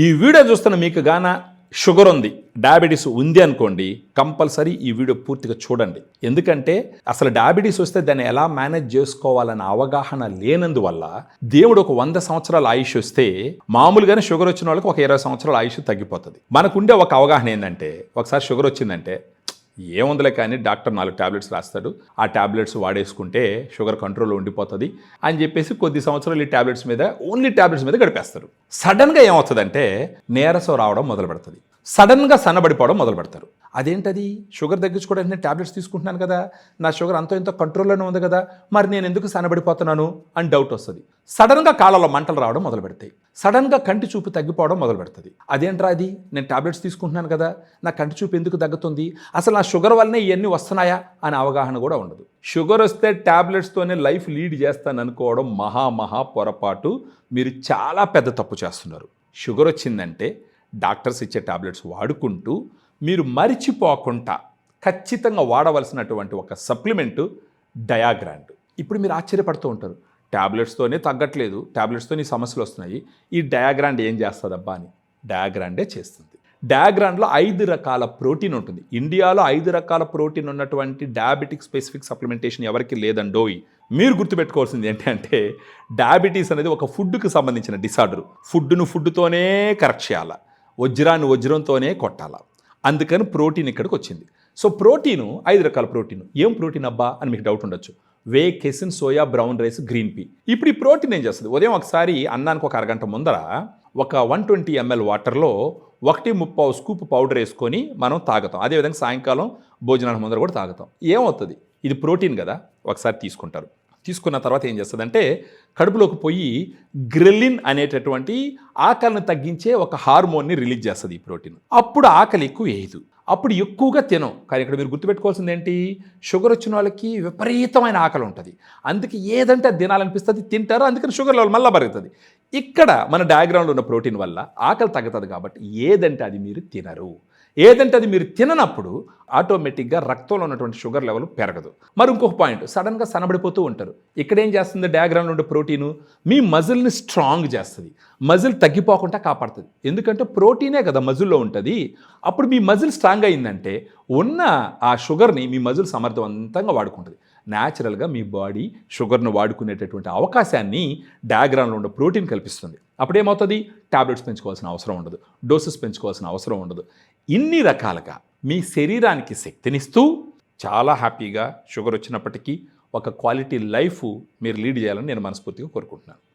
ఈ వీడియో చూస్తున్న మీకు గాన షుగర్ ఉంది, డయాబెటీస్ ఉంది అనుకోండి, కంపల్సరీ ఈ వీడియో పూర్తిగా చూడండి. ఎందుకంటే అసలు డయాబెటీస్ వస్తే దాన్ని ఎలా మేనేజ్ చేసుకోవాలన్న అవగాహన లేనందువల్ల దేవుడు ఒక 100 సంవత్సరాల ఆయుష్ వస్తే మామూలుగానే షుగర్ వచ్చిన వాళ్ళకి ఒక 20 సంవత్సరాల ఆయుష్ తగ్గిపోతుంది. మనకుండే ఒక అవగాహన ఏంటంటే ఒకసారి షుగర్ వచ్చిందంటే ఏముందిలే కానీ డాక్టర్ 4 టాబ్లెట్స్ రాస్తాడు, ఆ టాబ్లెట్స్ వాడేసుకుంటే షుగర్ కంట్రోల్లో ఉండిపోతుంది అని చెప్పేసి కొద్ది సంవత్సరాలు ఈ టాబ్లెట్స్ మీద ఓన్లీ టాబ్లెట్స్ మీద గడిపేస్తారు. సడన్గా ఏమవుతుందంటే నీరసం రావడం మొదలు పెడుతుంది, సడన్గా సన్నబడిపోవడం మొదలు పెడతారు. అదేంటది? షుగర్ తగ్గించుకోవడానికి నేను టాబ్లెట్స్ తీసుకుంటున్నాను కదా, నా షుగర్ అంతో ఇంతో కంట్రోల్లోనే ఉంది కదా, మరి నేను ఎందుకు సన్నబడిపోతున్నాను అని డౌట్ వస్తుంది. సడన్గా కాళ్ళలో మంటలు రావడం మొదలు పెడతాయి, సడన్గా కంటి చూపు తగ్గిపోవడం మొదలు పెడుతుంది. అదేంట్రా అది, నేను టాబ్లెట్స్ తీసుకుంటున్నాను కదా, నా కంటి చూపు ఎందుకు తగ్గుతుంది, అసలు నా షుగర్ వల్లనే ఇవన్నీ వస్తున్నాయా అనే అవగాహన కూడా ఉండదు. షుగర్ వస్తే టాబ్లెట్స్తోనే లైఫ్ లీడ్ చేస్తాను అనుకోవడం మహా పొరపాటు. మీరు చాలా పెద్ద తప్పు చేస్తున్నారు. షుగర్ వచ్చిందంటే డాక్టర్స్ ఇచ్చే టాబ్లెట్స్ వాడుకుంటూ మీరు మరిచిపోకుండా ఖచ్చితంగా వాడవలసినటువంటి ఒక సప్లిమెంటు డయాగ్రాండ్. ఇప్పుడు మీరు ఆశ్చర్యపడుతూ ఉంటారు, టాబ్లెట్స్తోనే తగ్గట్లేదు, టాబ్లెట్స్తో నీ సమస్యలు వస్తున్నాయి, ఈ డయాగ్రాండ్ ఏం చేస్తుందబ్బా అని. డయాగ్రాండే చేస్తుంది. డయాగ్రాండ్లో 5 రకాల ప్రోటీన్ ఉంటుంది. ఇండియాలో 5 రకాల ప్రోటీన్ ఉన్నటువంటి డయాబెటిక్ స్పెసిఫిక్ సప్లిమెంటేషన్ ఎవరికి లేదండోయ్. మీరు గుర్తుపెట్టుకోవాల్సింది ఏంటంటే డయాబెటీస్ అనేది ఒక ఫుడ్కి సంబంధించిన డిసార్డర్. ఫుడ్తోనే కరెక్ట్ చేయాలా, వజ్రాన్ని వజ్రంతోనే కొట్టాలా. అందుకని ప్రోటీన్ ఇక్కడికి వచ్చింది. సో ప్రోటీను 5 రకాల ప్రోటీన్. ఏం ప్రోటీన్ అబ్బా అని మీకు డౌట్ ఉండొచ్చు. Whey, casein, soya, brown rice, green pea. ఇప్పుడు ఈ ప్రోటీన్ ఏం చేస్తుంది? ఉదయం ఒకసారి అన్నానికి ఒక అరగంట ముందర ఒక 120 ml వాటర్లో 1.3 స్కూప్ పౌడర్ వేసుకొని మనం తాగుతాం. అదేవిధంగా సాయంకాలం భోజనానికి ముందర కూడా తాగుతాం. ఏమవుతుంది? ఇది ప్రోటీన్ కదా, ఒకసారి తీసుకుంటారు. తీసుకున్న తర్వాత ఏం చేస్తుందంటే కడుపులోకి పోయి గ్రెలిన్ అనేటటువంటి ఆకలిని తగ్గించే ఒక హార్మోన్ని రిలీజ్ చేస్తుంది ఈ ప్రోటీన్. అప్పుడు ఆకలి ఎక్కువ వేయదు, అప్పుడు ఎక్కువగా తినం. కానీ ఇక్కడ మీరు గుర్తుపెట్టుకోవాల్సింది ఏంటి, షుగర్ వచ్చిన వాళ్ళకి విపరీతమైన ఆకలి ఉంటుంది, అందుకే ఏదంటే అది తినాలనిపిస్తుంది, తింటారు, అందుకని షుగర్ లెవెల్ మళ్ళీ పెరుగుతుంది. ఇక్కడ మన డయాగ్రామ్లో ఉన్న ప్రోటీన్ వల్ల ఆకలి తగ్గుతుంది కాబట్టి ఏదంటే అది మీరు తినరు. ఏదంటే అది మీరు తిననప్పుడు ఆటోమేటిక్గా రక్తంలో ఉన్నటువంటి షుగర్ లెవెల్ పెరగదు. మరి ఇంకొక పాయింట్, సడన్గా సన్నబడిపోతూ ఉంటారు. ఇక్కడ ఏం చేస్తుంది డయాగ్రామ్లో ఉండే ప్రోటీను? మీ మజిల్ని స్ట్రాంగ్ చేస్తుంది, మజిల్ తగ్గిపోకుండా కాపాడుతుంది. ఎందుకంటే ప్రోటీనే కదా మజిల్లో ఉంటుంది. అప్పుడు మీ మజిల్ స్ట్రాంగ్ అయిందంటే ఉన్న ఆ షుగర్ని మీ మజిల్ సమర్థవంతంగా వాడుకుంటుంది. న్యాచురల్గా మీ బాడీ షుగర్ను వాడుకునేటటువంటి అవకాశాన్ని డయాగ్రామ్లో ఉండే ప్రోటీన్ కల్పిస్తుంది. అప్పుడేమవుతుంది? టాబ్లెట్స్ పెంచుకోవాల్సిన అవసరం ఉండదు, డోసెస్ పెంచుకోవాల్సిన అవసరం ఉండదు. ఇన్ని రకాలుగా మీ శరీరానికి శక్తినిస్తూ చాలా హ్యాపీగా షుగర్ వచ్చినప్పటికీ ఒక క్వాలిటీ లైఫ్ మీరు లీడ్ చేయాలని నేను మనస్ఫూర్తిగా కోరుకుంటున్నాను.